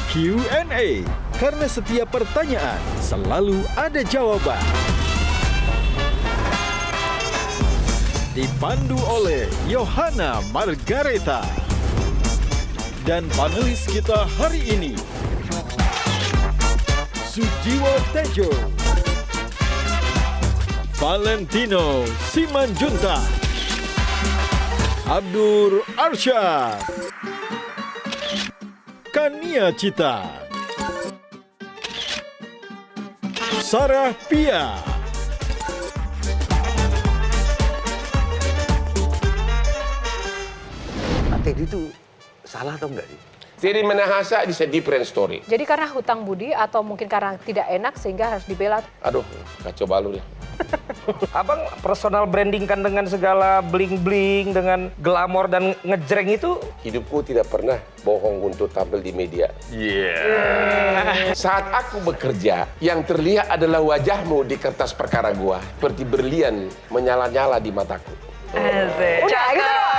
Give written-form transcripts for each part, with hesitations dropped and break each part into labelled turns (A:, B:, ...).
A: Q&A, karena setiap pertanyaan selalu ada jawaban. Dipandu oleh Yohana Margareta. Dan panelis kita hari ini, Sujiwo Tejo, Valentino Simanjuntak, Abdur Arsyad, Kania Cita, Sarah Pia.
B: Pak Teddy itu salah atau enggak sih?
C: Teddy Minahasa is a different story.
D: Jadi karena hutang budi atau mungkin karena tidak enak sehingga harus dibela?
C: Aduh, kacau balu deh.
E: Abang personal branding kan dengan segala bling-bling, dengan glamor dan ngejreng itu.
C: Hidupku tidak pernah bohong untuk tampil di media. Saat aku bekerja, yang terlihat adalah wajahmu di kertas perkara gua. Seperti berlian menyala-nyala di mataku.
D: Udah, gitu doang.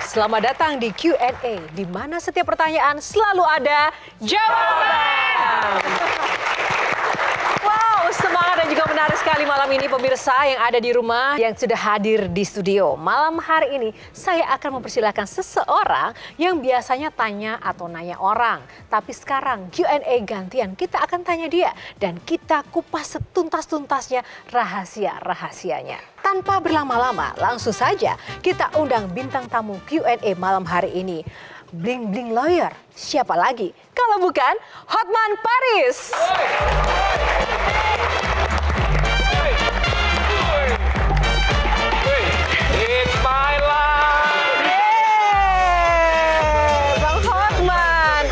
D: Selamat datang di Q&A, di mana setiap pertanyaan selalu ada jawaban. Wow, semangat dan juga menarik sekali malam ini pemirsa yang ada di rumah yang sudah hadir di studio. Malam hari ini saya akan mempersilahkan seseorang yang biasanya tanya atau nanya orang. Tapi sekarang Q&A gantian, kita akan tanya dia dan kita kupas setuntas-tuntasnya rahasia-rahasianya. Tanpa berlama-lama, langsung saja kita undang bintang tamu Q&A malam hari ini. Bling Bling Lawyer, siapa lagi kalau bukan Hotman Paris.
E: It's my life.
D: Bang Hotman.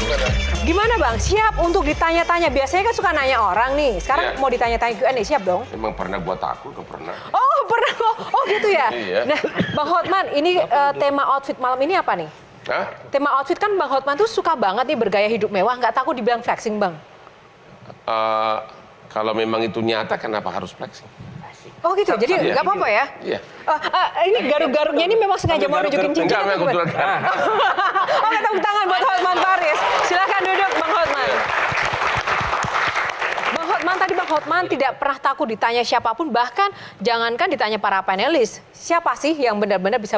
D: Gimana Bang, siap untuk ditanya-tanya? Biasanya kan suka nanya orang nih, sekarang
C: Iya.
D: mau ditanya-tanya Q&A, siap dong?
C: Emang pernah buat takut, gak pernah.
D: Oh pernah, oh gitu ya?
C: Iya.
D: Nah Bang Hotman, ini tema outfit malam ini apa nih?
C: Hah?
D: Tema outfit kan Bang Hotman tuh suka banget nih bergaya hidup mewah, nggak takut dibilang flexing Bang?
C: Kalau memang itu nyata, kenapa harus flexing?
D: Oh gitu, jadi
C: Iya.
D: nggak apa-apa ya?
C: Iya.
D: Ini garuk-garuknya ini memang sengaja mau nunjukin cincin
C: Enggak,
D: atau
C: memang
D: gimana?
C: kebetulan.
D: Oke, tepuk tangan buat Hotman Paris. Silakan duduk Bang Hotman. Bang Hotman, tadi Bang Hotman tidak pernah takut ditanya siapapun, bahkan jangankan ditanya para panelis. Siapa sih yang benar-benar bisa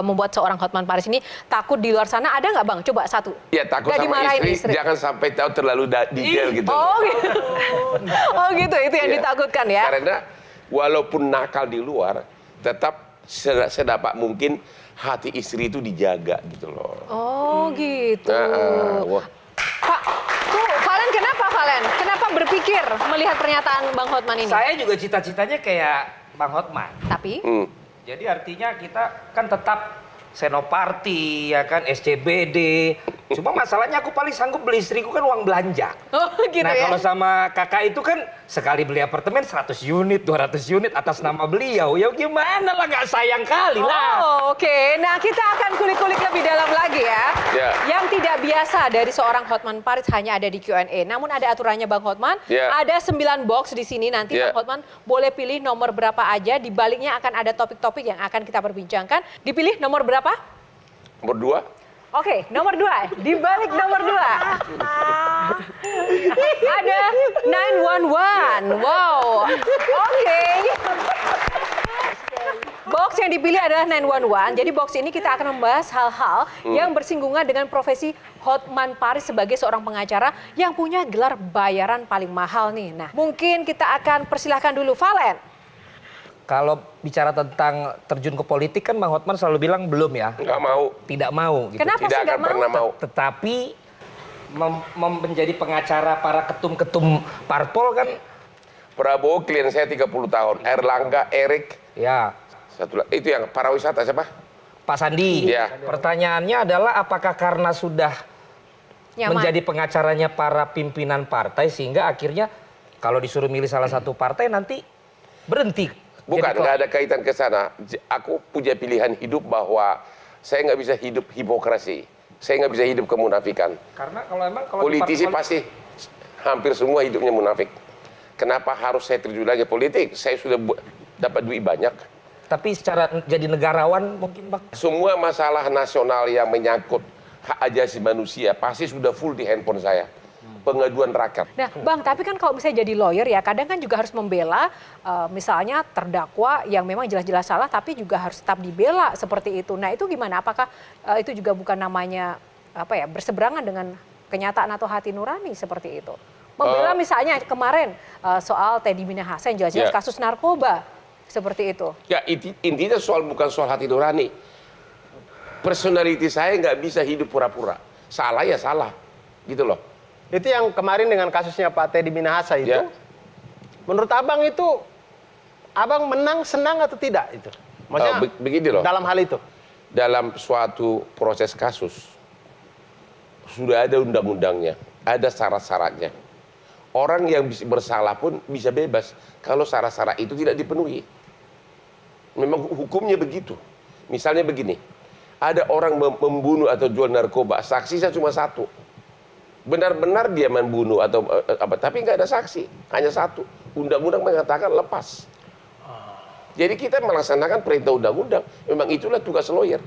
D: membuat seorang Hotman Paris ini takut di luar sana? Ada nggak Bang? Coba satu.
C: Ya takut
D: Nggak
C: sama
D: dimarahin
C: istri, jangan sampai tahu terlalu detail gitu.
D: Oh gitu. Oh gitu, itu yang
C: Iya.
D: ditakutkan ya?
C: Karena walaupun nakal di luar, tetap sedapat mungkin hati istri itu dijaga gitu loh.
D: Oh gitu.
C: Wah.
D: Pak, tuh Valen kenapa Valen? Kenapa berpikir melihat pernyataan Bang Hotman ini?
E: Saya juga cita-citanya kayak Bang Hotman.
D: Tapi,
E: Jadi artinya kita kan tetap Senoparty, ya kan, SCBD. Cuma masalahnya aku paling sanggup beli istriku kan uang belanja.
D: oh gitu
E: Nah
D: ya?
E: kalau sama kakak itu kan sekali beli apartemen 100 unit, 200 unit atas nama beliau. Ya gimana lah, nggak sayang kali lah.
D: Oh, oke. Nah, kita akan kulik-kulik lebih dalam lagi ya.
C: Ya.
D: Yang tidak biasa dari seorang Hotman Paris hanya ada di Q&A. Namun ada aturannya Bang Hotman.
C: Ya.
D: Ada 9 box di sini. Nanti
C: Ya.
D: Bang Hotman boleh pilih nomor berapa aja. Di baliknya akan ada topik-topik yang akan kita perbincangkan. Dipilih nomor berapa?
C: Nomor 2.
D: Oke, nomor 2. Di balik nomor 2. Ada 911. Wow. Oke. Box yang dipilih adalah 911. Jadi box ini kita akan membahas hal-hal yang bersinggungan dengan profesi Hotman Paris sebagai seorang pengacara yang punya gelar bayaran paling mahal nih. Nah, mungkin kita akan persilahkan dulu Valen.
E: Kalau bicara tentang terjun ke politik kan Bang Hotman selalu bilang belum ya.
C: Nggak mau.
E: Tidak mau gitu.
D: Kenapa
C: Tidak
D: sih
C: akan
D: nggak mau?
C: pernah mau.
E: Tetapi menjadi pengacara para ketum-ketum parpol kan
C: Prabowo klien saya 30 tahun. Erlangga, Erik,
E: ya
C: itu yang para wisata siapa?
E: Pak Sandi.
C: Iya.
E: Pertanyaannya adalah apakah karena sudah
D: Nyaman.
E: menjadi pengacaranya para pimpinan partai sehingga akhirnya kalau disuruh milih salah satu partai nanti berhenti.
C: Bukan,
E: Jadi
C: nggak ada kaitan ke sana. Aku punya pilihan hidup bahwa saya nggak bisa hidup hipokrasi. Saya nggak bisa hidup kemunafikan.
E: karena kalau
C: Politisi
E: di partai-
C: pasti hampir semua hidupnya munafik. Kenapa harus saya terjun lagi politik? Saya sudah dapat duit banyak.
E: Tapi secara jadi negarawan mungkin Bang?
C: Semua masalah nasional yang menyangkut hak asasi manusia pasti sudah full di handphone saya. Pengaduan rakyat.
D: Nah, Bang, tapi kan kalau misalnya jadi lawyer ya, kadang kan juga harus membela misalnya terdakwa yang memang jelas-jelas salah, tapi juga harus tetap dibela seperti itu. Nah, itu gimana? Apakah itu juga bukan namanya berseberangan dengan kenyataan atau hati nurani seperti itu? Membela misalnya kemarin soal Teddy Minahasa yang jelas-jelas kasus narkoba seperti itu.
C: Ya, intinya bukan soal hati nurani. Personality saya nggak bisa hidup pura-pura. Salah ya salah, gitu loh.
F: Itu yang kemarin dengan kasusnya Pak Teddy Minahasa itu.
C: Ya.
F: Menurut Abang itu, Abang menang senang atau tidak itu? Maksudnya
C: begini loh.
F: dalam hal itu?
C: Dalam suatu proses kasus, sudah ada undang-undangnya, ada syarat-syaratnya. Orang yang bersalah pun bisa bebas kalau syarat-syarat itu tidak dipenuhi. Memang hukumnya begitu. Misalnya begini, ada orang membunuh atau jual narkoba, saksinya cuma satu. Benar-benar dia membunuh atau tapi nggak ada saksi, hanya satu. Undang-undang mengatakan lepas. Jadi kita melaksanakan perintah undang-undang. Memang itulah tugas lawyer.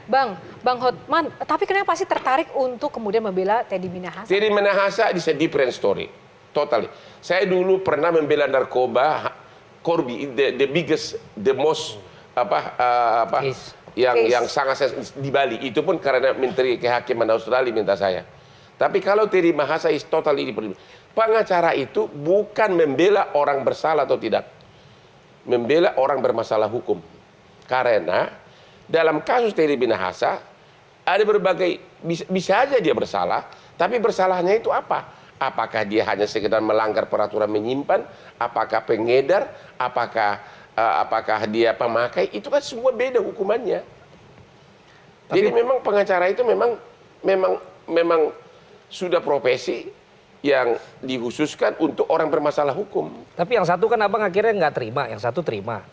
D: Bang Hotman, tapi kenapa sih tertarik untuk kemudian membela Teddy Minahasa?
C: Teddy Minahasa is a different story, totally. Saya dulu pernah membela narkoba, Corby, the biggest, the most yang sangat di Bali. Itu pun karena Menteri Kehakiman Australia minta saya. Tapi kalau Teddy Minahasa is totally different. Pengacara itu bukan membela orang bersalah atau tidak, membela orang bermasalah hukum. Karena dalam kasus Teddy Minahasa ada berbagai, bisa aja dia bersalah, tapi bersalahnya itu apa? Apakah dia hanya sekedar melanggar peraturan menyimpan, apakah pengedar, apakah dia pemakai, itu kan semua beda hukumannya. Jadi memang pengacara itu memang sudah profesi yang dikhususkan untuk orang bermasalah hukum.
E: Tapi yang satu kan Abang akhirnya nggak terima, yang satu terima.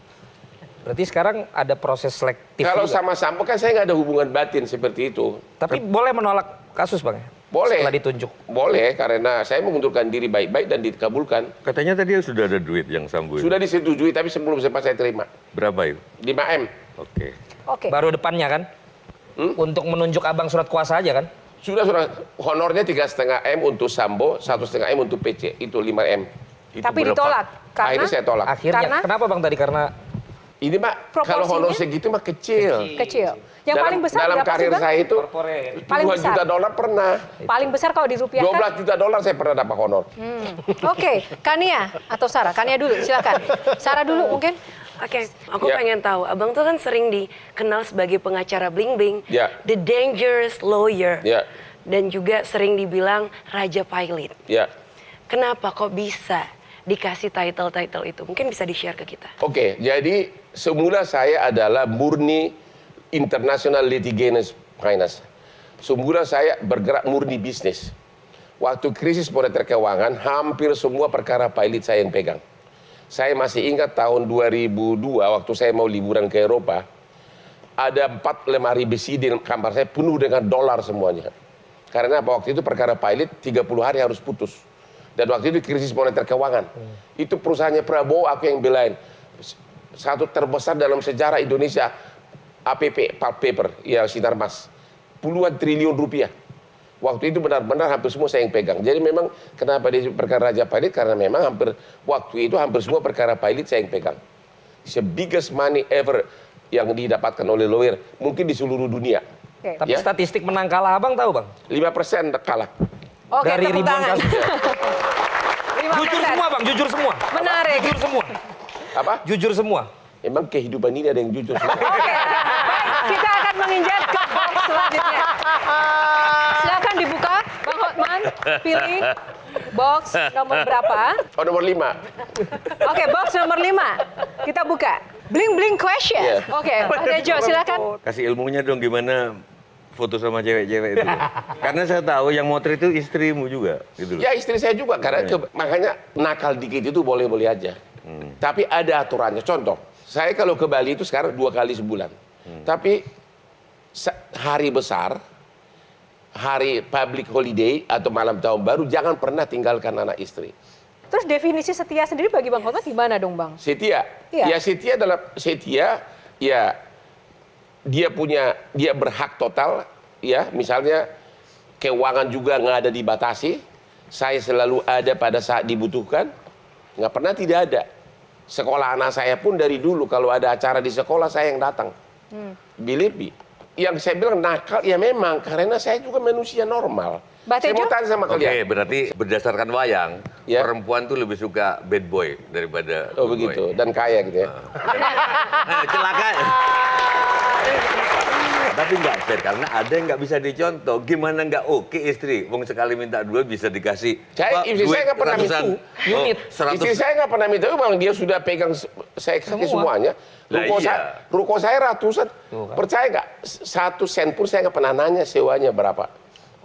E: Berarti sekarang ada proses selektif.
C: Kalau
E: juga.
C: sama-sama kan saya nggak ada hubungan batin seperti itu.
E: Tapi boleh menolak kasus Bang?
C: Boleh.
E: Setelah ditunjuk.
C: Boleh, karena saya mengundurkan diri baik-baik dan dikabulkan.
G: Katanya tadi sudah ada duit yang Sambo itu.
C: Sudah disetujui, tapi sebelum sempat saya terima.
G: Berapa itu?
C: 5M.
G: Oke.
E: Baru depannya kan? Untuk menunjuk Abang surat kuasa aja kan?
C: Sudah honornya 3,5 M untuk Sambo, 1,5 M untuk PC, itu 5 M.
G: Itu
D: Tapi
G: berapa?
D: ditolak karena
C: Akhirnya saya tolak.
E: Akhirnya,
D: Karena?
E: kenapa Bang tadi? Karena
C: Ini Mak, kalau
D: Proporsinya?
C: honor segitu mah kecil.
D: kecil. Yang paling besar
C: dalam
D: berapa sih,
C: karir
D: Bang?
C: saya itu
D: Paling
C: $2
D: besar?
C: juta pernah.
D: Paling besar kalau dirupiahkan?
C: $12 juta saya pernah dapat honor.
D: Oke, Kania atau Sarah? Kania dulu, silakan. Sarah dulu mungkin.
H: Oke, aku
C: Ya.
H: pengen tahu. Abang tuh kan sering dikenal sebagai pengacara bling-bling,
C: Ya.
H: the dangerous lawyer,
C: Ya.
H: dan juga sering dibilang Raja Pilot.
C: Ya.
H: Kenapa kok bisa dikasih title-title itu? Mungkin bisa di-share ke kita.
C: Oke, jadi semula saya adalah murni international litigation finance. Semula saya bergerak murni bisnis. Waktu krisis moneter keuangan, hampir semua perkara pilot saya yang pegang. Saya masih ingat tahun 2002 waktu saya mau liburan ke Eropa, ada 4 lemari besi di kamar saya penuh dengan dolar semuanya. Karena waktu itu perkara pilot 30 hari harus putus. Dan waktu itu krisis moneter keuangan. Itu perusahaannya Prabowo aku yang belain. Satu terbesar dalam sejarah Indonesia, APP, pulp paper, ya Sinarmas. Puluhan triliun rupiah. Waktu itu benar-benar hampir semua saya yang pegang. Jadi memang kenapa dia perkara Raja Pilot? Karena memang waktu itu hampir semua perkara pilot saya yang pegang. It's the biggest money ever yang didapatkan oleh lawyer. Mungkin di seluruh dunia.
D: Oke.
E: tapi
C: Ya.
E: statistik menang kalah Abang tahu Bang?
C: 5% kalah.
D: Oke,
E: Dari
D: tepuk
E: ribuan
D: tangan.
E: kasus.
D: 5%.
E: Jujur semua Bang, jujur semua.
D: Menarik.
E: Jujur semua.
C: Apa?
E: Jujur semua.
C: Emang kehidupan ini ada yang jujur semua.
D: Oke, baik, kita akan menginjak ke box selanjutnya. Silakan dibuka, Bang Hotman. Pilih box nomor berapa?
C: Oh, nomor 5.
D: Oke, box nomor 5. Kita buka. Bling bling question.
C: Iya.
D: Oke, Pak Tejo silakan.
G: Kasih ilmunya dong gimana foto sama cewek-cewek itu. Karena saya tahu yang motret itu istrimu juga. Gitu loh.
C: Ya istri saya juga, karena makanya nakal dikit itu boleh-boleh aja. Tapi ada aturannya. Contoh, saya kalau ke Bali itu sekarang 2 kali sebulan. Tapi hari besar, hari public holiday atau malam tahun baru, jangan pernah tinggalkan anak istri.
D: Terus definisi setia sendiri bagi Bang Hotman gimana dong Bang?
C: Setia.
D: Iya.
C: Ya setia adalah setia ya dia berhak total ya, misalnya keuangan juga nggak ada dibatasi. Saya selalu ada pada saat dibutuhkan. Nggak pernah tidak ada. Sekolah anak saya pun dari dulu kalau ada acara di sekolah saya yang datang. Believe me. Yang saya bilang nakal ya memang karena saya juga manusia normal. Saya mau tanya sama
G: Oke,
C: kalian.
G: berarti berdasarkan wayang,
C: Ya.
G: perempuan tuh lebih suka bad boy daripada
C: Oh
G: good
C: begitu,
G: boy.
C: dan kaya gitu ya.
G: Celaka. Tapi nggak fair karena ada yang nggak bisa dicontoh. Gimana nggak oke istri? Wong sekali minta duit bisa dikasih.
C: Istri saya nggak pernah
G: ratusan,
E: unit.
G: 100.
C: Istri saya nggak pernah minta, bang dia sudah pegang saya kasih semuanya.
G: Lah iya.
C: Ruko saya ratusan. Percaya nggak? 1 sen pun saya nggak pernah nanya sewanya berapa.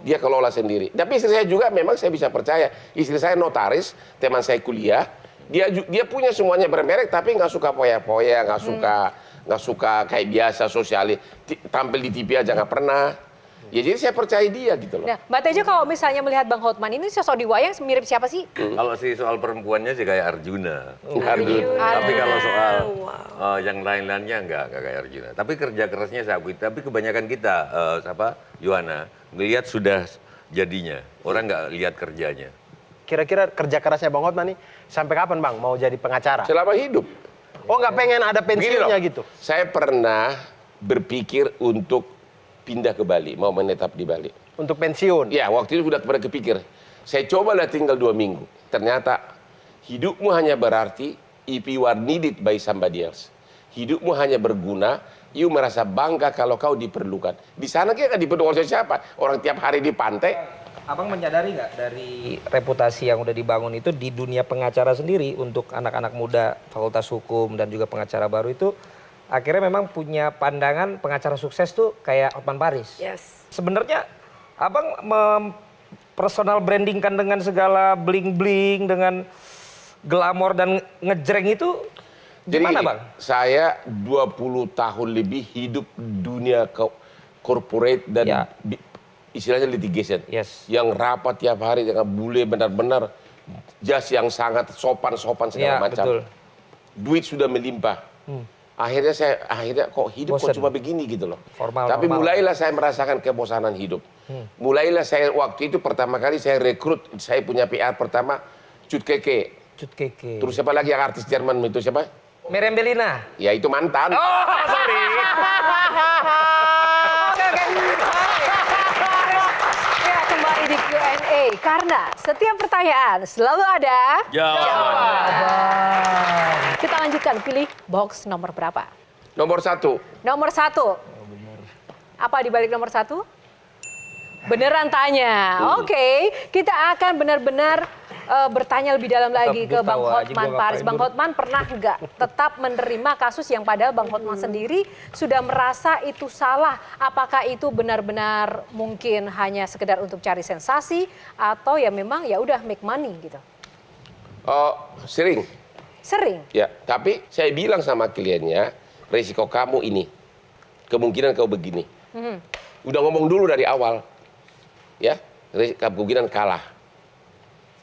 C: Dia kelola sendiri. Tapi istri saya juga memang saya bisa percaya. Istri saya notaris, teman saya kuliah. Dia punya semuanya bermerek, tapi nggak suka poya-poya, nggak suka kayak biasa sosialis. Tampil di TV aja nggak pernah. Ya jadi saya percaya dia gitu loh.
D: Nah, Mbak Tejo kalau misalnya melihat Bang Hotman ini sosok di wayang mirip siapa sih?
G: Kalau sih soal perempuannya sih kayak Arjuna.
C: Arjuna.
G: Tapi kalau soal yang lain-lainnya enggak kayak Arjuna. Tapi kerja kerasnya saya akui. Tapi kebanyakan kita, Yohana, ngelihat sudah jadinya. Orang nggak lihat kerjanya.
F: Kira-kira kerja kerasnya Bang Hotman nih sampai kapan Bang mau jadi pengacara?
C: Selama hidup.
F: Oh nggak pengen ada
C: Begini
F: pensiunnya
C: loh,
F: gitu?
C: Saya pernah berpikir untuk pindah ke Bali, mau menetap di Bali.
F: Untuk pensiun?
C: Ya, waktu itu sudah pernah kepikir. Saya cobalah tinggal 2 minggu. Ternyata hidupmu hanya berarti if you are needed by somebody else. Hidupmu hanya berguna, you merasa bangga kalau kau diperlukan. Di sana kita nggak diperlukan oleh siapa? Orang tiap hari di pantai.
E: Abang menyadari nggak dari reputasi yang udah dibangun itu di dunia pengacara sendiri untuk anak-anak muda Fakultas Hukum dan juga pengacara baru itu akhirnya memang punya pandangan pengacara sukses tuh kayak Hotman Paris.
H: Yes.
E: Sebenarnya abang personal brandingkan dengan segala bling-bling, dengan glamor dan ngejreng itu gimana
C: Jadi,
E: Bang?
C: saya 20 tahun lebih hidup dunia corporate dan
E: Ya.
C: istilahnya litigation.
E: Yes.
C: Yang rapat tiap hari dengan bule benar-benar jas yang sangat sopan-sopan segala
E: Ya,
C: macam.
E: betul.
C: Duit sudah melimpah. Akhirnya kok hidup kok
E: Bosen.
C: cuma begini gitu loh.
E: Formal,
C: Tapi
E: normal.
C: mulailah saya merasakan kebosanan hidup. Mulailah saya waktu itu pertama kali saya rekrut, saya punya PR pertama Cut Keke.
E: Cut Keke.
C: Terus siapa lagi yang artis Jerman itu siapa?
E: Meriam Bellina.
C: Ya itu mantan.
E: Oh, sorry.
D: Ya, kembali di Q&A karena setiap pertanyaan selalu ada jawaban. Kita lanjutkan, pilih box nomor berapa?
C: Nomor 1.
D: Nomor 1. Apa di balik nomor 1? Beneran tanya. Oke, kita akan benar-benar bertanya lebih dalam lagi ke
E: Tetap
D: Bang
E: gua tahu aja
D: Hotman
E: gua
D: Paris.
E: ngapain
D: Bang
E: dulu.
D: Hotman pernah nggak tetap menerima kasus yang padahal Bang Hotman sendiri sudah merasa itu salah? Apakah itu benar-benar mungkin hanya sekedar untuk cari sensasi atau ya memang ya udah make money gitu?
C: Sering.
D: Sering.
C: Ya, tapi saya bilang sama kliennya, resiko kamu ini, kemungkinan kau begini. Udah ngomong dulu dari awal, ya, kemungkinan kalah.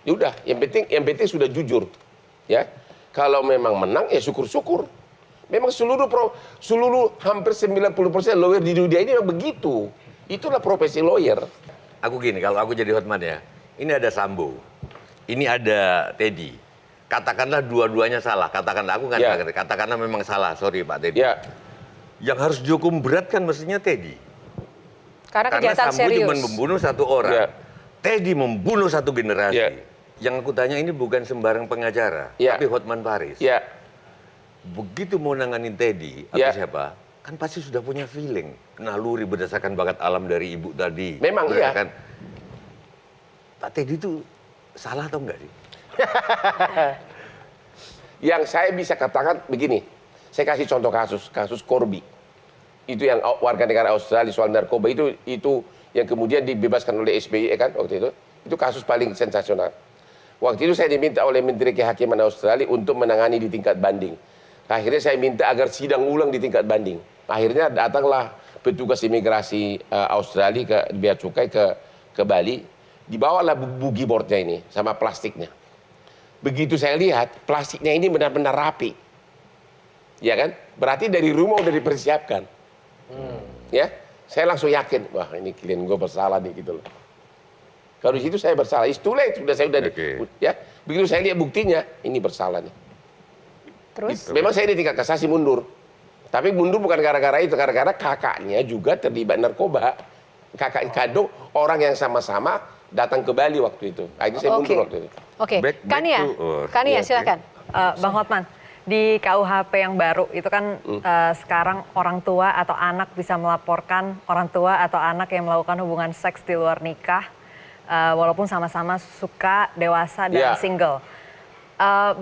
C: Ya udah, yang penting sudah jujur, ya. Kalau memang menang, ya syukur-syukur. Memang seluruh hampir 90% lawyer di dunia ini memang begitu. Itulah profesi lawyer.
G: Aku gini, kalau aku jadi Hotman ya, ini ada Sambo, ini ada Teddy. Katakanlah dua-duanya salah, katakanlah aku kan,
C: Ya.
G: katakanlah memang salah, sorry Pak Teddy.
C: Ya,
G: Yang harus dihukum berat kan mestinya Teddy.
D: Karena
G: Karena
D: kejahatan
G: Sambo cuma
D: serius.
G: membunuh 1 orang,
C: Ya.
G: Teddy membunuh 1 generasi.
C: Ya.
G: Yang aku tanya ini bukan sembarang pengacara,
C: Ya.
G: tapi Hotman Paris.
C: ya,
G: Begitu mau nanganin Teddy atau
C: Ya.
G: siapa, kan pasti sudah punya feeling, naluri berdasarkan bakat alam dari ibu tadi.
C: Memang iya.
G: Berdasarkan- Pak Teddy itu salah atau enggak sih?
C: yang saya bisa katakan begini, saya kasih contoh kasus Corby. Itu yang warga negara Australia soal narkoba itu yang kemudian dibebaskan oleh SBY kan waktu itu. Itu kasus paling sensasional. Waktu itu saya diminta oleh Menteri Kehakiman Australia untuk menangani di tingkat banding. Akhirnya saya minta agar sidang ulang di tingkat banding. Akhirnya datanglah petugas imigrasi Australia ke Bea Cukai ke Bali. Dibawalah boogie boardnya ini sama plastiknya. begitu saya lihat plastiknya ini benar-benar rapi. Ya kan? Berarti dari rumah udah dipersiapkan. Ya, saya langsung yakin, wah ini klien gue bersalah nih gitu loh. Kalau di situ saya bersalah, it's too late, saya udah ya. Begitu saya lihat buktinya, ini bersalah nih.
D: Terus?
C: Memang saya di tingkat kasasi mundur. Tapi mundur bukan gara-gara itu, gara-gara kakaknya juga terlibat narkoba. Kakak kandung orang yang sama-sama datang ke Bali waktu itu. Akhirnya saya mundur waktu itu.
D: Oke,
G: Back
D: Kania silakan.
I: Bang Hotman, di KUHP yang baru itu kan sekarang orang tua atau anak bisa melaporkan orang tua atau anak yang melakukan hubungan seks di luar nikah walaupun sama-sama suka, dewasa dan single.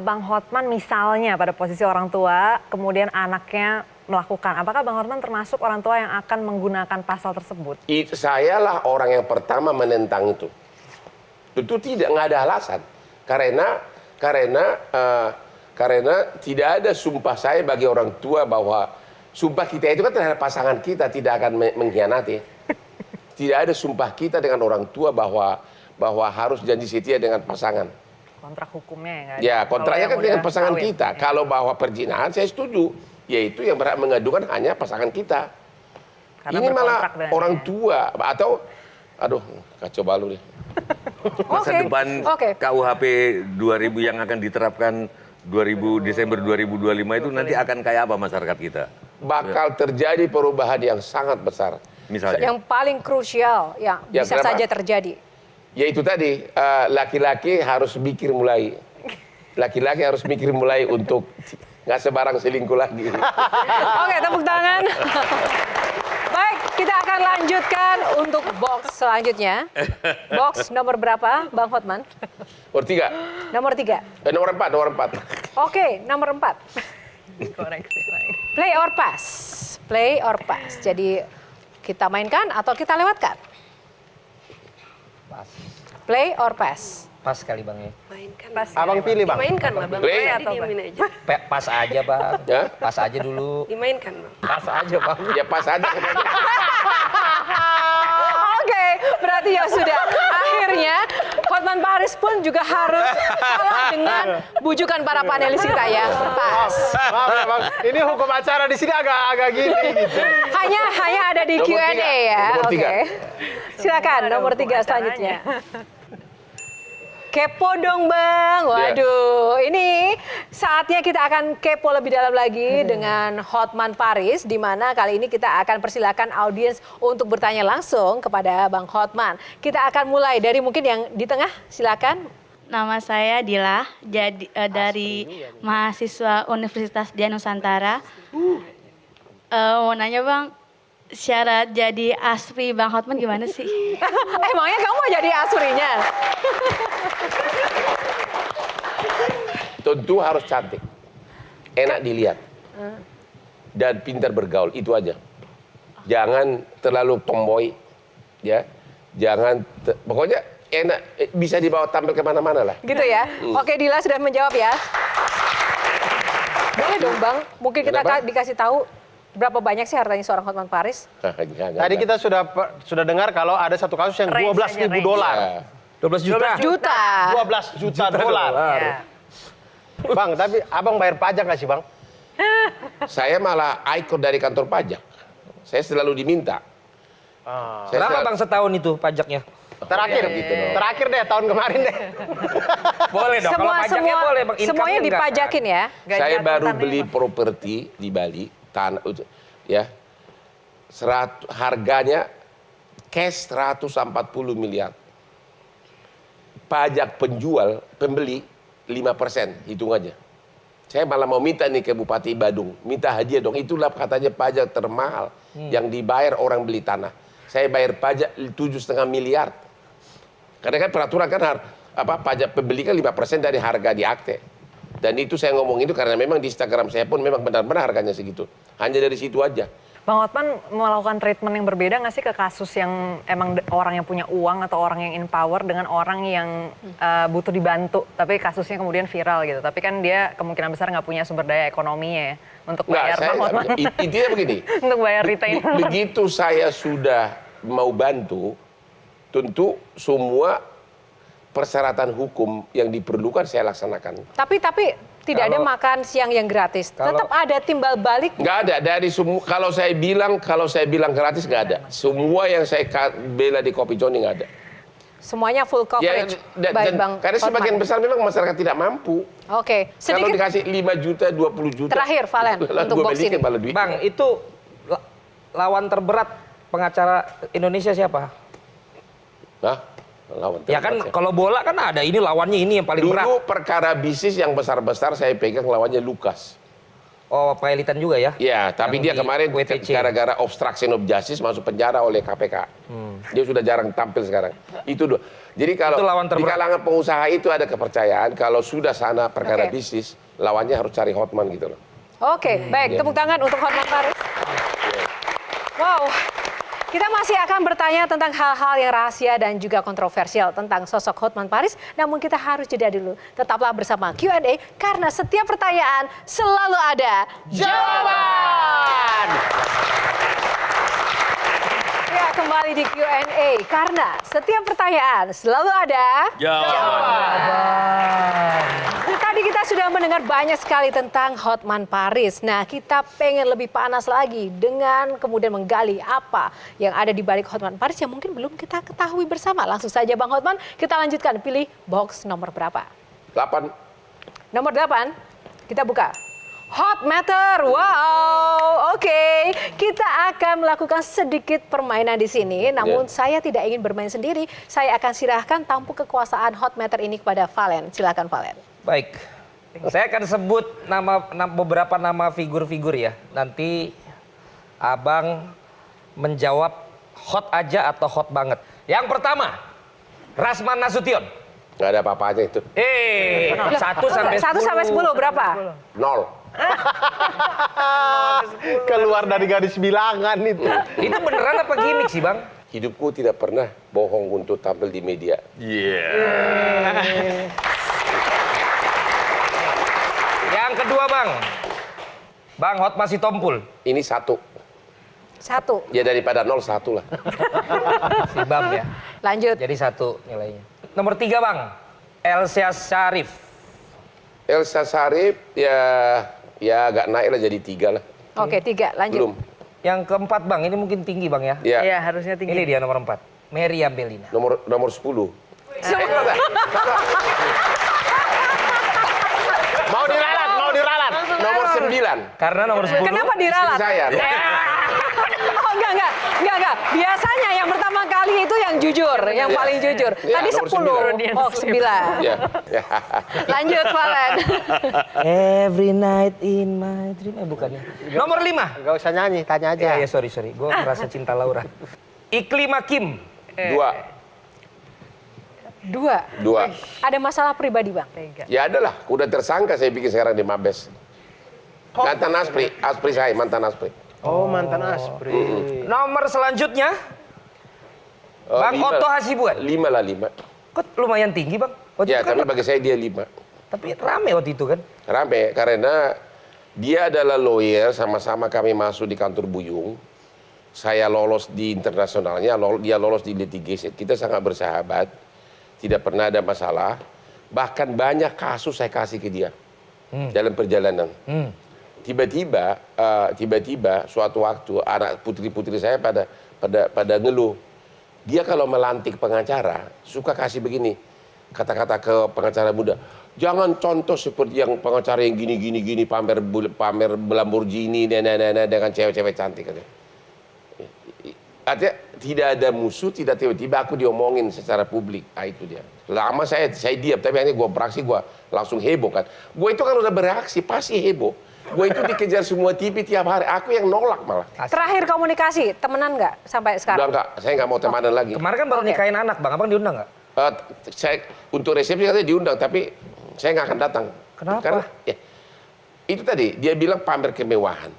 I: Bang Hotman misalnya pada posisi orang tua kemudian anaknya melakukan, apakah Bang Hotman termasuk orang tua yang akan menggunakan pasal tersebut?
C: Sayalah orang yang pertama menentang itu. Tentu tidak, nggak ada alasan. Karena tidak ada sumpah saya bagi orang tua bahwa sumpah kita itu kan terhadap pasangan kita tidak akan mengkhianati. Tidak ada sumpah kita dengan orang tua bahwa harus janji setia dengan pasangan.
I: Kontrak hukumnya ya nggak ada.
C: Ya, kontraknya kan dengan pasangan
I: kawin.
C: kita.
I: Ya.
C: Kalau bahwa perzinahan saya setuju, yaitu yang berhak mengadukan hanya pasangan kita.
I: Karena
C: Ini malah
I: berkontrak dengan
C: orang
I: dia.
C: tua atau aduh kacau balu nih.
G: Masa depan KUHP 2000 yang akan diterapkan Desember 2025 itu nanti akan kayak apa masyarakat kita?
C: Bakal terjadi perubahan yang sangat besar.
G: Misalnya.
D: Yang paling krusial yang
C: Ya,
D: bisa
C: kenapa?
D: saja terjadi.
C: Yaitu tadi, laki-laki harus mikir mulai. Laki-laki harus mikir mulai untuk nggak sebarang selingkuh lagi.
D: Oke, tepuk tangan. Baik, kita akan lanjutkan untuk box selanjutnya. Box nomor berapa, Bang Hotman?
C: Nomor 3.
D: Nomor 3.
C: Nomor 4.
D: Oke, nomor 4.
I: Koreksi lagi.
D: Play or pass. Play or pass. Jadi kita mainkan atau kita lewatkan?
E: Pas.
D: Play or pass.
E: Pas kali Bang ya.
H: Mainkan.
F: Abang pilih, Bang.
H: Dimainkan lah Bang.
C: Play.
H: Jadi diemin aja.
E: Pas aja Bang.
C: Ya?
E: Pas aja dulu.
H: Dimainkan Bang.
E: Pas aja Bang.
C: Ya pas aja.
D: Oke, berarti ya sudah. Akhirnya Hotman Paris pun juga harus kalah dengan bujukan para panelis kita ya. Pas.
F: Maaf ya, Bang. Ini hukum acara di sini agak gini gitu.
D: Hanya ada di
C: Nomor
D: Q&A
C: tiga.
D: ya.
C: Nomor
D: Oke.
C: 3.
D: Silakan nomor 3 selanjutnya. Kepo dong Bang. Waduh, ini saatnya kita akan kepo lebih dalam lagi dengan Hotman Paris, di mana kali ini kita akan persilakan audiens untuk bertanya langsung kepada Bang Hotman. Kita akan mulai dari mungkin yang di tengah, silakan.
J: Nama saya Dila, dari mahasiswa Universitas Dian Nusantara. Mau nanya Bang, syarat jadi ASPRI Bang Hotman gimana sih?
D: Emangnya kamu mau jadi asurinya?
C: Tentu harus cantik, enak dilihat, dan pintar bergaul, itu aja. Jangan terlalu tomboy, ya. Pokoknya enak, bisa dibawa tampil kemana-mana lah.
D: Gitu ya. Oke, Dila sudah menjawab ya. Boleh dong Bang, mungkin kita
C: Kenapa?
D: dikasih tahu berapa banyak sih hartanya seorang Hotman Paris?
F: Tadi kita sudah dengar kalau ada satu kasus yang
I: Range
F: 12.000
I: aja,
F: dolar.
E: 12 juta.
D: Juta.
F: 12 juta dolar.
I: Ya.
F: Bang, tapi abang bayar pajak nggak sih, Bang?
C: Saya malah ikon dari kantor pajak. Saya selalu diminta. Saya
E: Berapa
C: selalu-
E: Bang setahun itu pajaknya?
F: Terakhir,
C: gitu dong.
F: terakhir deh tahun kemarin deh.
E: Boleh dong, kalau pajaknya boleh Bang.
D: Semuanya
E: Income-nya enggak.
D: dipajakin ya.
C: Saya baru beli properti di Bali, tanah, ya. Harganya cash 140 miliar. Pajak penjual, pembeli 5%, hitung aja. Saya malah mau minta nih ke Bupati Badung, minta hadiah dong. Itulah katanya pajak termahal yang dibayar orang beli tanah. Saya bayar pajak 7,5 miliar. Karena kan peraturan kan pajak pembeli kan 5% dari harga di akte. Dan itu saya ngomong itu karena memang di Instagram saya pun memang benar-benar harganya segitu. Hanya dari situ aja.
I: Bang Hotman melakukan treatment yang berbeda nggak sih ke kasus yang emang orang yang punya uang atau orang yang in power dengan orang yang butuh dibantu, tapi kasusnya kemudian viral gitu. Tapi kan dia kemungkinan besar nggak punya sumber daya ekonominya ya untuk bayar Bang Hotman.
C: Intinya begini.
I: Untuk bayar retainer.
C: Begitu saya sudah mau bantu, tentu semua persyaratan hukum yang diperlukan saya laksanakan.
D: Tapi tidak ada makan siang yang gratis. Tetap ada timbal balik.
C: Nggak ada dari semua. Kalau saya bilang gratis nggak ada. Semua yang saya bela di Kopi Joni nggak ada.
D: Semuanya full coverage. Baik, Bang
C: karena sebagian
D: Hotman.
C: besar memang masyarakat tidak mampu.
D: Oke,
C: Kalau
D: sedikit
C: dikasih 5 juta, 20 juta.
D: terakhir Valen untuk box ini.
E: Bang, itu lawan terberat pengacara Indonesia siapa?
C: Hah? Lawan
E: Ya kan kalau bola kan ada ini lawannya ini yang paling berat.
C: Dulu perkara bisnis yang besar-besar saya pegang lawannya Lukas.
E: Oh, Pailitan juga ya?
C: Ya, tapi dia
E: Yang di
C: kemarin
E: WTC.
C: gara-gara obstruction of justice masuk penjara oleh KPK. Dia sudah jarang tampil sekarang. Itu dua. Jadi kalau
E: Itu lawan
C: di
E: terberat.
C: kalangan pengusaha itu ada kepercayaan kalau sudah sana perkara
D: Oke.
C: bisnis, lawannya harus cari Hotman gitu loh.
D: Oke, baik. Tepuk tangan untuk Hotman Paris. Wow, kita masih akan bertanya tentang hal-hal yang rahasia dan juga kontroversial tentang sosok Hotman Paris. Namun kita harus jeda dulu. Tetaplah bersama Q&A karena setiap pertanyaan selalu ada jawaban. Ya, kembali di Q&A karena setiap pertanyaan selalu ada jawaban. Tadi kita sudah mendengar banyak sekali tentang Hotman Paris. Nah, kita pengen lebih panas lagi dengan kemudian menggali apa yang ada di balik Hotman Paris yang mungkin belum kita ketahui bersama. Langsung saja Bang Hotman, kita lanjutkan. Pilih box nomor berapa?
C: 8.
D: Nomor 8, kita buka. Hot Matter, wow, oke. Kita akan melakukan sedikit permainan di sini. Namun saya tidak ingin bermain sendiri. Saya akan serahkan tampuk kekuasaan Hot Matter ini kepada Valen. Silakan Valen.
E: Baik. Saya akan sebut beberapa nama figur-figur ya. Nanti Abang menjawab hot aja atau hot banget. Yang pertama, Rasman Nasution.
C: Nggak ada apa-apanya itu.
E: 1 sampai 10.
D: 1 sampai 10 berapa?
C: 0.
F: Keluar dari garis bilangan itu.
E: Itu beneran apa gimmick sih, Bang?
C: Hidupku tidak pernah bohong untuk tampil di media.
E: Yang kedua, Bang. Bang Hotman Sitompul.
C: Ini 1.
D: 1.
C: Ya daripada 0, 1 lah.
E: Si Bam ya.
D: Lanjut.
E: Jadi 1 nilainya. Nomor 3, Bang. Elsa Syarif.
C: Elsa Syarif ya agak naik lah jadi 3 lah.
D: Oke, 3. Lanjut.
C: Belum.
E: Yang keempat, Bang. Ini mungkin tinggi, Bang ya.
C: Ya.
I: Iya, harusnya tinggi.
E: Ini dia nomor 4. Meriam Bellina.
C: Nomor 10.
F: Mau diralat.
C: Nomor 9.
E: Karena nomor 10.
D: Kenapa diralat?
C: Istri saya.
D: Oh, enggak. Biasanya yang pertama kali itu yang jujur, yang paling jujur.
C: Ya,
D: Tadi
C: nomor
D: 10. Oh, 9.
C: Ya.
D: Lanjut, Valen.
E: Every night in my dream. Bukannya. Nomor 5.
F: Gak usah nyanyi, tanya aja.
E: Ya, sorry. Gue merasa cinta Laura. Iklim Hakim.
C: 2.
D: Ada masalah pribadi, Bang?
C: Ya adalah, udah tersangka saya bikin sekarang di Mabes. Mantan Aspri saya, mantan Aspri.
F: Oh, mantan Aspri.
E: Nomor selanjutnya. Bang
C: 5.
E: Otto Hasibuan.
C: 5 lah, 5.
E: Kok lumayan tinggi, Bang? Waktu
C: Ya,
E: itu kan
C: tapi bagi saya dia 5.
E: tapi rame waktu itu kan.
C: Rame, karena dia adalah lawyer, sama-sama kami masuk di kantor Buyung. Saya lolos di internasionalnya, dia lolos di litigation. Kita sangat bersahabat, tidak pernah ada masalah. Bahkan banyak kasus saya kasih ke dia dalam perjalanan. Tiba-tiba suatu waktu anak putri-putri saya pada ngeluh. Dia kalau melantik pengacara suka kasih begini kata-kata ke pengacara muda. Jangan contoh seperti yang pengacara yang gini pamer Lamborghini dengan cewek-cewek cantik. Artinya tidak ada musuh, tidak tiba-tiba aku diomongin secara publik. Itu dia. Lama saya diam, tapi akhirnya gue beraksi, gue langsung heboh kan. Gue itu kan udah bereaksi, pasti heboh. Gue itu dikejar semua TV tiap hari, aku yang nolak malah.
D: Terakhir komunikasi, temenan nggak sampai sekarang?
C: Udah enggak, saya nggak mau temanan lagi.
E: Kemarin kan baru nikahin anak, Bang. Abang diundang nggak?
C: Saya untuk resepsi katanya diundang, tapi saya nggak akan datang.
E: Kenapa?
C: Karena ya, itu tadi dia bilang pamer kemewahan.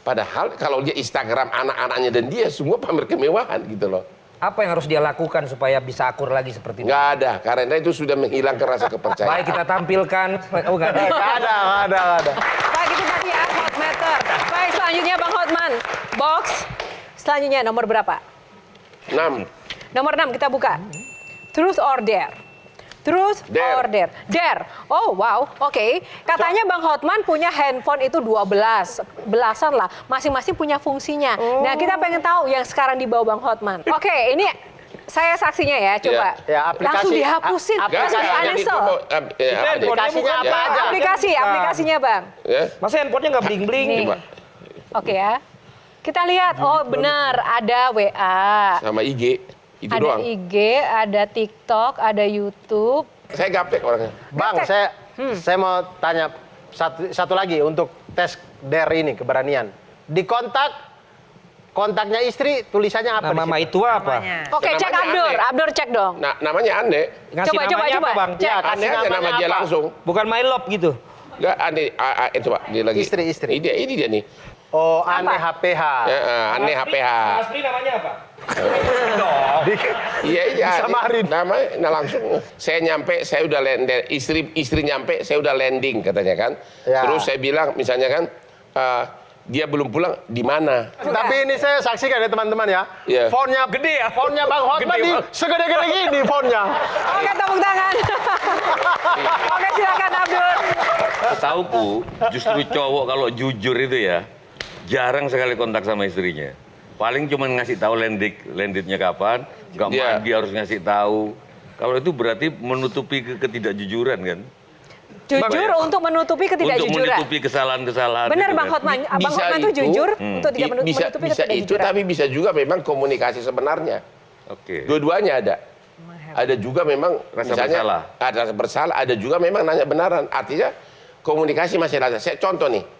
C: Padahal kalau dia Instagram anak-anaknya dan dia semua pamer kemewahan gitu loh.
E: Apa yang harus dia lakukan supaya bisa akur lagi seperti itu?
C: Nggak ada, karena itu sudah menghilangkan rasa kepercayaan.
E: Baik, kita tampilkan. Oh, nggak ada.
D: Baik, itu tadi ya, Hot Matter. Baik, selanjutnya Bang Hotman. Box, selanjutnya nomor berapa?
C: 6.
D: Nomor 6 kita buka. Truth or Dare. Truth
C: Dare.
D: or dare? Dare. Oh wow, oke. Katanya Bang Hotman punya handphone itu 12, belasan lah. Masing-masing punya fungsinya. Nah kita pengen tahu yang sekarang dibawa Bang Hotman. Oke, ini saya saksinya ya, coba.
F: Ya, aplikasi-
D: Langsung dihapusin,
F: aplikasi-
D: langsung
C: Nggak,
D: di-uninstall.
F: Aplikasinya apa aja?
D: Aplikasinya Bang.
C: Ya,
E: Masa handphonenya nggak bling-bling?
D: Nih.
C: coba.
D: Oke ya. Kita lihat, oh benar ada WA,
C: Sama IG, itu
D: ada
C: doang.
D: IG, ada TikTok, ada YouTube.
C: Saya gaptek orangnya.
F: Bang, saya mau tanya satu lagi untuk tes dare ini, keberanian. Di kontaknya istri tulisannya apa?
E: Nama
F: di
E: Mama
F: situ?
E: itu apa?
D: Oke, cek
C: Namanya
D: Abdur,
C: aneh.
D: Abdur cek dong.
C: Nah, namanya aneh.
E: Ngasih namanya apa, Bang?
F: Ya, kasih
C: Aneh aja
F: namanya
C: nama dia
F: apa?
C: langsung.
E: Bukan My Love gitu.
C: Enggak aneh, itu Pak, dia lagi.
F: Istri.
C: Ini dia nih.
F: Oh, aneh HPH.
C: Ya, aneh HPH.
E: Asli namanya apa?
C: Iya, iya.
F: Disamarin.
C: Nah langsung saya nyampe, saya udah landing. Istri nyampe, saya udah landing katanya kan.
F: Ya.
C: Terus saya bilang misalnya kan, dia belum pulang di mana?
F: Tapi ini saya saksikan ya teman-teman ya.
C: Iya.
F: Fontnya
E: Gede ya?
F: Fontnya Bang Hotman
E: Gede
F: di
E: banget.
F: segede-gede gini fontnya.
D: Oke, tepuk tangan. Oke, silakan Abdur.
G: Setauku justru cowok kalau jujur itu ya jarang sekali kontak sama istrinya. Paling cuma ngasih tahu landednya kapan, nggak
C: Iya.
G: mandi harus ngasih tahu. Kalau itu berarti menutupi ketidakjujuran kan?
D: Jujur
G: Bang,
D: untuk menutupi
G: Untuk
D: ketidakjujuran.
G: menutupi kesalahan-kesalahan.
D: Benar
G: gitu
D: Bang
G: kan.
D: Hotman. Bang Hotman itu jujur untuk tidak
C: bisa
D: menutupi
C: itu,
D: ketidakjujuran.
C: tapi bisa juga memang komunikasi sebenarnya.
G: Oke.
C: Dua-duanya ada. Ada juga memang
G: Rasa
C: misalnya,
G: bersalah.
C: Ada rasa bersalah, ada juga memang nanya benaran. Artinya komunikasi masih ada. Saya contoh nih.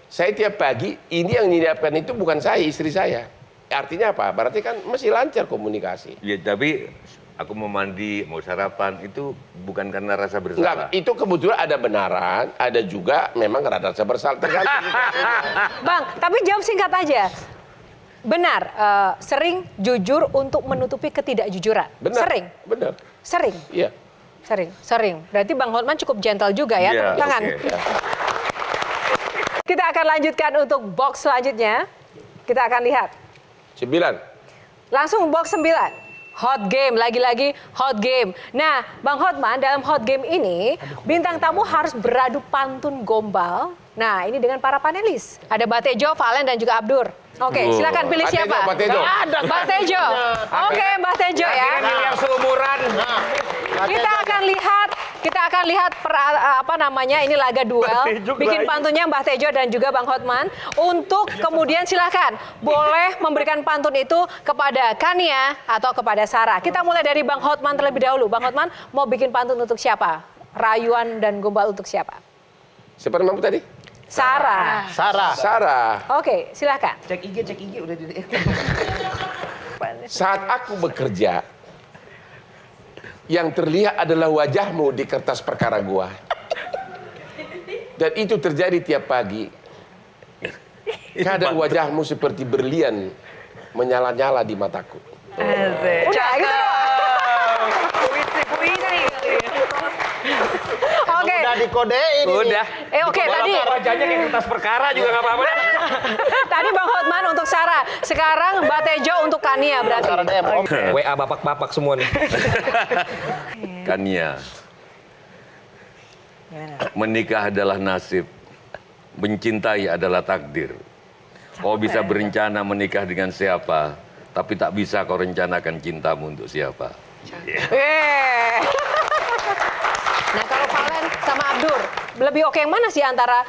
C: Saya tiap pagi ini yang menyiapkan itu bukan saya, istri saya. Artinya apa? Berarti kan masih lancar komunikasi.
G: Ya tapi aku mau mandi, mau sarapan itu bukan karena rasa bersalah.
C: Enggak, itu kebetulan ada benaran, ada juga memang rasa bersalah. Tergantung.
D: Bang, tapi jawab singkat aja. Benar, sering jujur untuk menutupi ketidakjujuran.
C: Benar.
D: Sering.
C: Benar.
D: Sering.
C: Iya.
D: Sering. Berarti Bang Hotman cukup gentle juga ya.
G: Iya,
D: Tepuk tangan.
G: oke.
D: Kita akan lanjutkan untuk box selanjutnya. Kita akan lihat.
C: 9.
D: Langsung box 9. Hot game, lagi-lagi hot game. Nah, Bang Hotman dalam hot game ini, bintang tamu harus beradu pantun gombal. Nah, ini dengan para panelis. Ada Batejo, Valen, dan juga Abdur. Oke, silakan pilih
C: Batejo,
D: siapa?
C: Batejo.
D: Batejo. Oke, Batejo ya.
E: Akhirnya milih yang seumuran.
D: Kita akan lihat ini laga duel. Bikin pantunnya Mbah Tejo dan juga Bang Hotman. Untuk kemudian silakan boleh memberikan pantun itu kepada Kania atau kepada Sarah. Kita mulai dari Bang Hotman terlebih dahulu. Bang Hotman mau bikin pantun untuk siapa? Rayuan dan gombal untuk siapa?
C: Siapa namamu tadi?
D: Sarah.
C: Sarah.
D: Oke, silakan.
E: Cek IG udah di.
C: Saat aku bekerja, yang terlihat adalah wajahmu di kertas perkara gua. Dan itu terjadi tiap pagi. Kadang wajahmu seperti berlian menyala-nyala di mataku.
D: Udah, gitu doang. Oke.
F: Udah dikodein ini.
E: Udah.
D: Oke, tadi
E: Wajahnya kayak kertas perkara juga nggak apa-apa.
D: tadi Bang Hotman untuk Sarah. Sekarang Mbak Tejo untuk Kania berarti.
F: Saran DM, oke.
E: WA bapak-bapak semua nih.
G: Kania. Menikah adalah nasib. Mencintai adalah takdir. Kau bisa berencana menikah dengan siapa, tapi tak bisa kau rencanakan cintamu untuk siapa.
D: Yeay. Nah kalau Valen sama Abdur, lebih oke yang mana sih antara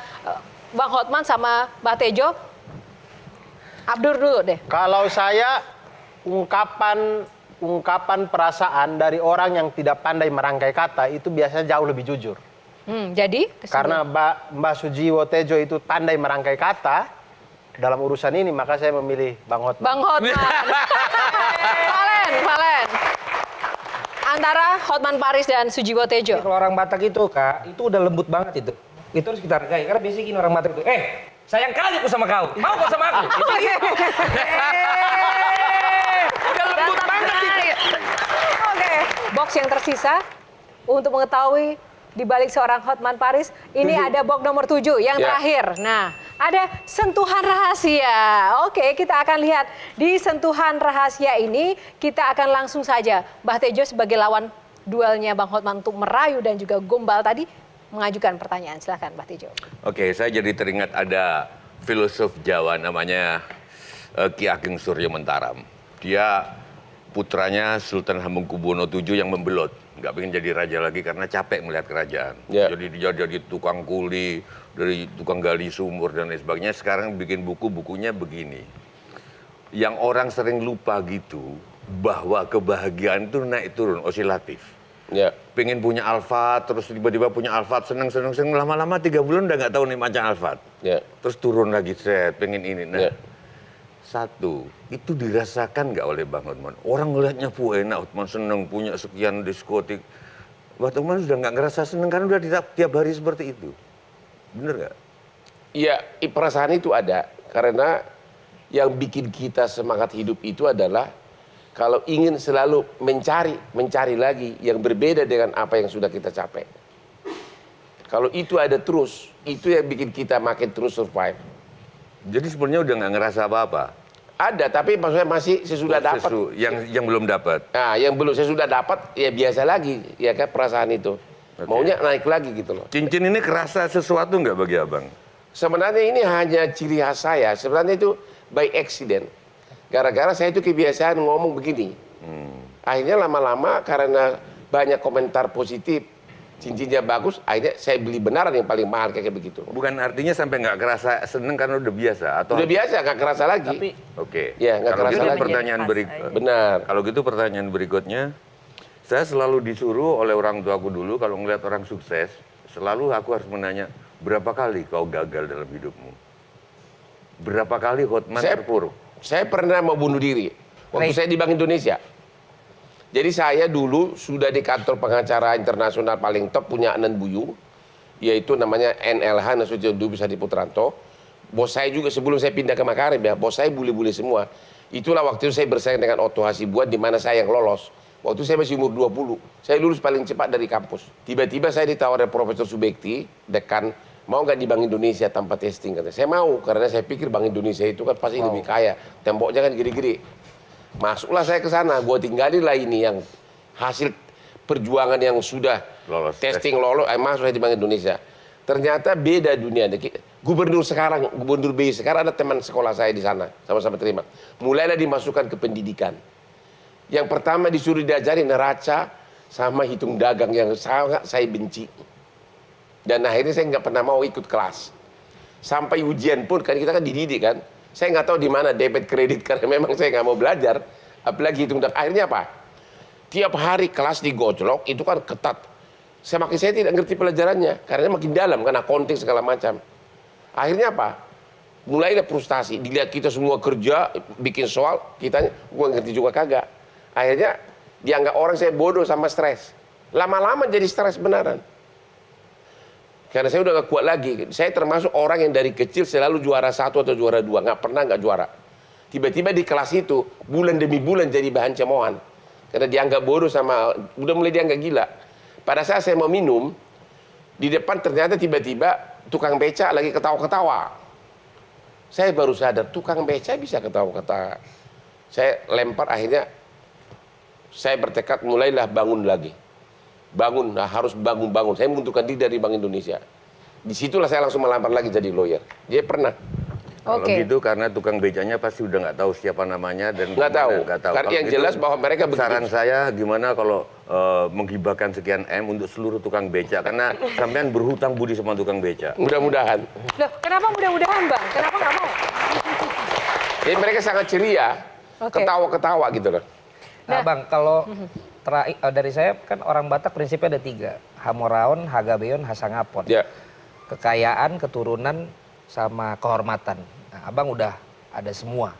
D: Bang Hotman sama Mbak Tejo? Abdur dulu deh.
F: Kalau saya ungkapan perasaan dari orang yang tidak pandai merangkai kata itu biasanya jauh lebih jujur.
D: Jadi?
F: Karena Mbak Sujiwo Tejo itu pandai merangkai kata dalam urusan ini, maka saya memilih Bang Hotman.
D: Bang Hotman. Valen. Antara Hotman Paris dan Sujiwo Tejo.
E: Kalau orang Batak itu Kak, itu udah lembut banget itu. Itu harus kita hargai. Karena biasanya gini orang Batak itu, sayang kali aku sama kau. Mau kau sama aku? Udah lembut banget itu.
D: Oke, box yang tersisa untuk mengetahui di balik seorang Hotman Paris, ini ada box nomor 7 yang terakhir. Nah, ada sentuhan rahasia. Oke, kita akan lihat di sentuhan rahasia ini, kita akan langsung saja Mbah Tejo sebagai lawan duelnya Bang Hotman untuk merayu dan juga gombal tadi mengajukan pertanyaan. Silahkan Mbak Tejo.
G: Oke, saya jadi teringat ada filosof Jawa namanya Ki Ageng Suryo Mentaram. Dia putranya Sultan Hamengkubuwono VII yang membelot. Nggak pengen jadi raja lagi karena capek melihat kerajaan. Jadi dia jadi tukang kuli, dari tukang gali sumur dan lain sebagainya. Sekarang bikin bukunya begini. Yang orang sering lupa gitu, bahwa kebahagiaan itu naik turun, osilatif. Pengen punya Alphard, terus tiba-tiba punya Alphard, seneng, lama-lama 3 bulan udah nggak tahu nih macam Alphard. Terus turun lagi, pengen ini. Nah, satu, itu dirasakan nggak oleh Bang Hotman? Orang ngelihatnya enak, Hotman seneng punya sekian diskotik. Bang Hotman sudah nggak ngerasa seneng karena udah tiap hari seperti itu. Bener nggak?
C: Iya, perasaan itu ada. Karena yang bikin kita semangat hidup itu adalah kalau ingin selalu mencari lagi yang berbeda dengan apa yang sudah kita capai. Kalau itu ada terus, itu yang bikin kita makin terus survive.
G: Jadi sebenarnya udah nggak ngerasa apa-apa?
C: Ada, tapi maksudnya masih sesudah dapat.
G: Yang belum dapat?
C: Nah, yang belum sesudah dapat, ya biasa lagi, ya kan perasaan itu. Maunya naik lagi gitu loh.
G: Cincin ini kerasa sesuatu nggak bagi abang?
C: Sebenarnya ini hanya ciri khas saya. Sebenarnya itu by accident. Gara-gara saya itu kebiasaan ngomong begini. Akhirnya lama-lama karena banyak komentar positif, cincinnya bagus, akhirnya saya beli benaran yang paling mahal kayak begitu.
G: Bukan artinya sampai nggak kerasa seneng karena udah biasa? Atau
C: udah biasa, nggak kerasa lagi.
G: Oke.
C: Ya, nggak
G: Kalau
C: kerasa
G: gitu
C: lagi.
G: pertanyaan
C: Benar.
G: Kalau gitu pertanyaan berikutnya, saya selalu disuruh oleh orang tuaku dulu kalau ngeliat orang sukses, selalu aku harus menanya, berapa kali kau gagal dalam hidupmu? Berapa kali Hotman terpuruk?
C: Saya pernah mau bunuh diri waktu saya di Bank Indonesia. Jadi saya dulu sudah di kantor pengacara internasional paling top punya Anan Buyu, yaitu namanya NLH Nasution Dubes Hadi Putranto. Bos saya juga sebelum saya pindah ke Makarim ya, bos saya bule-bule semua. Itulah waktu itu saya bersaing dengan Otto Hasibuan di mana saya yang lolos. Waktu saya masih umur 20, saya lulus paling cepat dari kampus. Tiba-tiba saya ditawarin Profesor Subekti, dekan, mau nggak di Bank Indonesia tanpa testing? Katanya. Saya mau, karena saya pikir Bank Indonesia itu kan pasti lebih kaya. Temboknya kan gede-gede. Masuklah saya ke sana, gue tinggalin lah ini yang hasil perjuangan yang sudah lolos, testing lolos, masuk saya di Bank Indonesia. Ternyata beda dunia. Gubernur BI sekarang ada teman sekolah saya di sana, sama-sama terima. Mulailah dimasukkan ke pendidikan. Yang pertama disuruh diajari neraca sama hitung dagang yang sangat saya benci. Dan akhirnya saya nggak pernah mau ikut kelas. Sampai ujian pun, kan kita kan dididik kan. Saya nggak tahu di mana debit kredit karena memang saya nggak mau belajar. Apalagi hitung dagang. Akhirnya apa? Tiap hari kelas digojlok, itu kan ketat. Saya tidak ngerti pelajarannya. Karena makin dalam, kan accounting segala macam. Akhirnya apa? Mulailah frustasi. Dilihat kita semua kerja, bikin soal, kitanya, gue ngerti juga kagak. Akhirnya dianggap orang saya bodoh sama stres. Lama-lama jadi stres beneran. Karena saya udah gak kuat lagi. Saya termasuk orang yang dari kecil selalu juara 1 atau juara 2. Nggak pernah nggak juara. Tiba-tiba di kelas itu, bulan demi bulan jadi bahan cemoohan. Karena dianggap bodoh sama, udah mulai dianggap gila. Pada saat saya mau minum, di depan ternyata tiba-tiba tukang beca lagi ketawa-ketawa. Saya baru sadar, tukang beca bisa ketawa-ketawa. Saya lempar, akhirnya saya bertekad mulailah bangun lagi. Bangun, harus bangun-bangun. Saya mengundurkan diri dari Bank Indonesia. Disitulah saya langsung melamar lagi jadi lawyer. Dia pernah.
G: Kalau gitu karena tukang becanya pasti udah nggak tahu siapa namanya dan
C: nggak tahu.
G: Karena
C: yang jelas bahwa mereka begitu.
G: Saran saya gimana kalau menghibahkan sekian M untuk seluruh tukang beca karena sampean berhutang budi sama tukang beca.
C: Mudah-mudahan.
D: Loh, kenapa mudah-mudahan Bang? Kenapa nggak mau?
C: Jadi mereka sangat ceria, ketawa-ketawa gitu loh.
E: Nah Bang, kalau dari saya kan orang Batak prinsipnya ada 3. Hamoraon, Hagabeon, Hasangapon.
C: Ya.
E: Kekayaan, keturunan, sama kehormatan. Nah, Abang udah ada semua.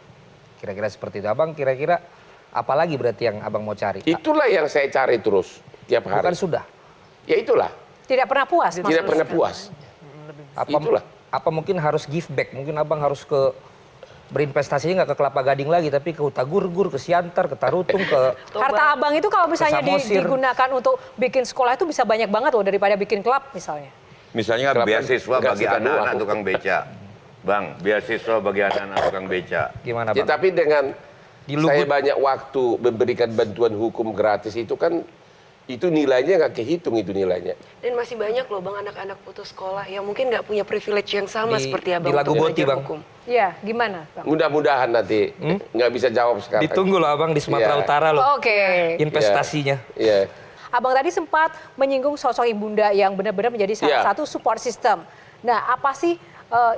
E: Kira-kira seperti itu. Abang kira-kira apa lagi berarti yang Abang mau cari?
C: Itulah yang saya cari terus tiap hari.
E: Bukan sudah?
C: Ya itulah.
D: Tidak pernah puas?
C: Tidak pernah puas.
E: Itulah. Apa mungkin harus give back? Mungkin Abang harus berinvestasinya nggak ke Kelapa Gading lagi, tapi ke Utagurgur, ke Siantar, ke Tarutung, ke
D: Harta Abang itu kalau misalnya
E: Samosir.
D: digunakan untuk bikin sekolah itu bisa banyak banget loh daripada bikin klub misalnya.
G: Misalnya beasiswa bagi anak-anak tukang beca. Bang, beasiswa bagi anak-anak tukang beca.
E: Gimana
C: Ya,
E: Bang?
C: tapi dengan saya banyak waktu memberikan bantuan hukum gratis itu kan Itu nilainya nggak kehitung itu nilainya.
H: Dan masih banyak loh Bang anak-anak putus sekolah yang mungkin nggak punya privilege yang sama seperti Abang
E: di Lagu
H: untuk
E: Boti,
H: belajar
E: Bang.
H: hukum.
D: Ya, gimana Bang?
C: Mudah-mudahan nanti nggak bisa jawab sekarang.
E: Ditunggu loh Abang di Sumatera
C: Iya.
E: Utara loh.
D: Oke.
E: Investasinya.
C: Iya.
D: Abang tadi sempat menyinggung sosok ibunda yang benar-benar menjadi salah
C: Iya.
D: satu support system. Nah, apa sih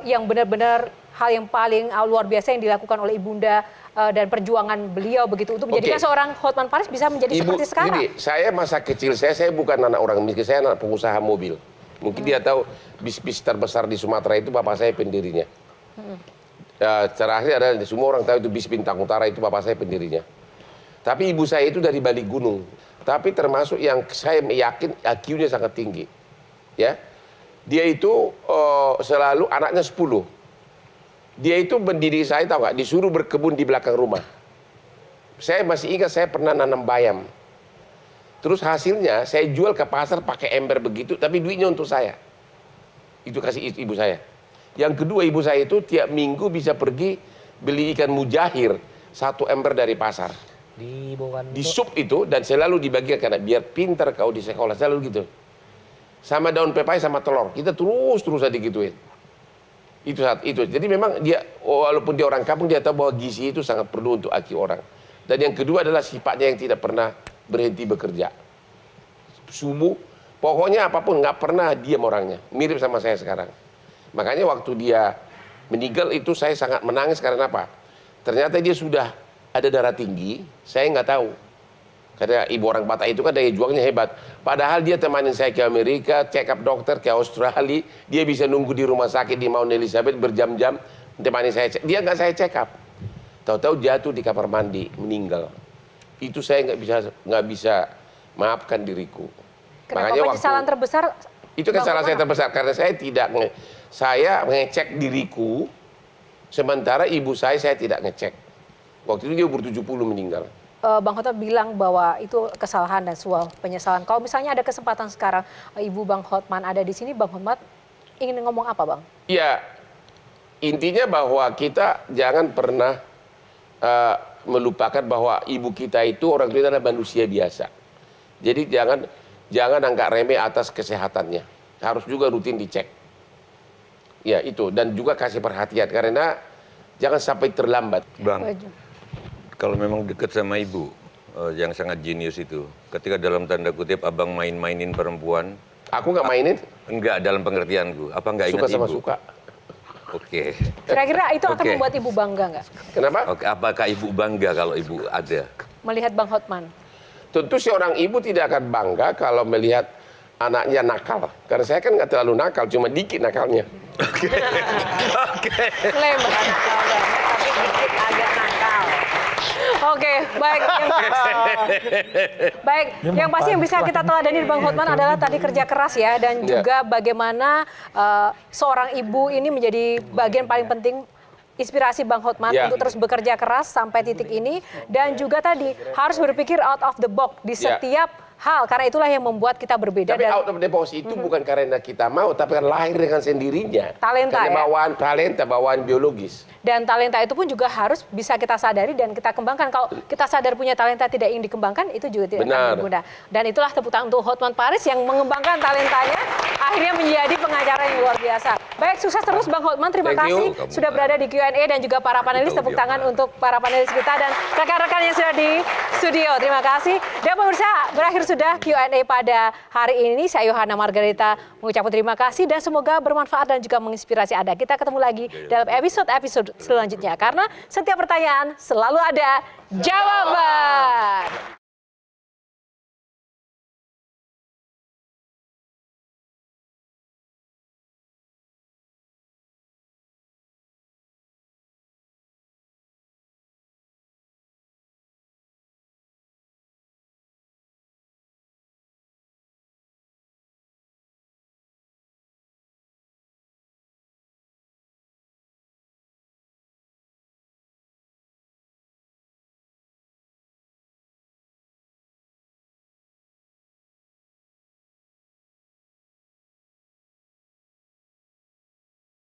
D: yang benar-benar hal yang paling luar biasa yang dilakukan oleh ibunda dan perjuangan beliau begitu untuk menjadikan
C: Oke.
D: seorang Hotman Paris bisa menjadi seperti sekarang?
C: Gini, saya masa kecil saya bukan anak orang miskin, saya anak pengusaha mobil. Mungkin dia tahu bis-bis terbesar di Sumatera itu bapak saya pendirinya. Terakhir ada semua orang tahu itu bis Bintang Utara itu bapak saya pendirinya. Tapi ibu saya itu dari balik gunung. Tapi termasuk yang saya yakin IQ-nya sangat tinggi. Ya, dia itu selalu anaknya 10. Dia itu mendidik saya, tahu nggak, disuruh berkebun di belakang rumah. Saya masih ingat saya pernah nanam bayam. Terus hasilnya saya jual ke pasar pakai ember begitu, tapi duitnya untuk saya. Itu kasih ibu saya. Yang kedua, ibu saya itu tiap minggu bisa pergi beli ikan mujahir 1 ember dari pasar. Di sup itu dan selalu dibagikan karena biar pintar kau di sekolah, selalu gitu. Sama daun pepai sama telur, kita terus digituin. Itu saat itu. Jadi memang dia walaupun dia orang kampung dia tahu bahwa gizi itu sangat perlu untuk IQ orang. Dan yang kedua adalah sifatnya yang tidak pernah berhenti bekerja. Subuh, pokoknya apapun nggak pernah diam orangnya. Mirip sama saya sekarang. Makanya waktu dia meninggal itu saya sangat menangis karena apa? Ternyata dia sudah ada darah tinggi, saya nggak tahu. Karena ibu orang Batak itu kan daya juangnya hebat. Padahal dia temanin saya ke Amerika, check up dokter, ke Australia. Dia bisa nunggu di rumah sakit di Mount Elizabeth berjam-jam. Temani saya, dia nggak saya check up. Tahu-tahu jatuh di kamar mandi, meninggal. Itu saya nggak bisa maafkan diriku.
D: Kenapa penyesalan terbesar?
C: Itu kesalahan saya terbesar karena saya ngecek diriku, sementara ibu saya tidak ngecek. Waktu itu dia umur 70 meninggal.
D: Bang Hotman bilang bahwa itu kesalahan dan sebuah penyesalan. Kalau misalnya ada kesempatan sekarang Ibu Bang Hotman ada di sini, Bang Hotman ingin ngomong apa, Bang?
C: Ya, intinya bahwa kita jangan pernah melupakan bahwa ibu kita itu orang tua adalah manusia biasa. Jadi jangan anggap remeh atas kesehatannya. Harus juga rutin dicek. Ya itu, dan juga kasih perhatian karena jangan sampai terlambat.
G: Bang, kalau memang dekat sama ibu yang sangat jenius itu, ketika dalam tanda kutip abang main-mainin perempuan.
C: Aku nggak mainin?
G: Enggak, dalam pengertianku. Apa nggak ingat
C: suka sama
G: ibu?
C: Suka.
G: Oke.
D: Kira-kira itu akan membuat ibu bangga nggak?
C: Kenapa?
G: Oke, apakah ibu bangga kalau ibu ada?
D: Melihat Bang Hotman.
C: Tentu seorang ibu tidak akan bangga kalau melihat anaknya nakal. Karena saya kan nggak terlalu nakal, cuma dikit nakalnya.
D: Lebar nakal banget, tapi dikit agak nakal. Oke, baik. Baik, yang pasti yang bisa kita teladani di Bang Hotman adalah tadi kerja keras ya, dan juga bagaimana seorang ibu ini menjadi bagian paling penting inspirasi Bang Hotman untuk terus bekerja keras sampai titik ini, dan juga tadi harus berpikir out of the box di setiap hal, karena itulah yang membuat kita berbeda.
C: Tapi out of the box itu bukan karena kita mau, tapi kan lahir dengan sendirinya.
D: Talenta,
C: karena bawaan talenta, bawaan biologis.
D: Dan talenta itu pun juga harus bisa kita sadari dan kita kembangkan. Kalau kita sadar punya talenta tidak ingin dikembangkan, itu juga tidak akan berguna. Dan itulah tepuk tangan untuk Hotman Paris yang mengembangkan talentanya, akhirnya menjadi pengacara yang luar biasa. Baik, sukses terus Bang Hotman. Terima kasih sudah berada di Q&A dan juga para panelis. Tepuk tangan untuk para panelis kita dan rekan-rekan yang sudah di studio. Terima kasih. Dan pemirsa, berakhir sudah Q&A pada hari ini. Saya Yohana Margarita mengucapkan terima kasih dan semoga bermanfaat dan juga menginspirasi Anda. Kita ketemu lagi dalam episode selanjutnya, karena setiap pertanyaan selalu ada jawaban.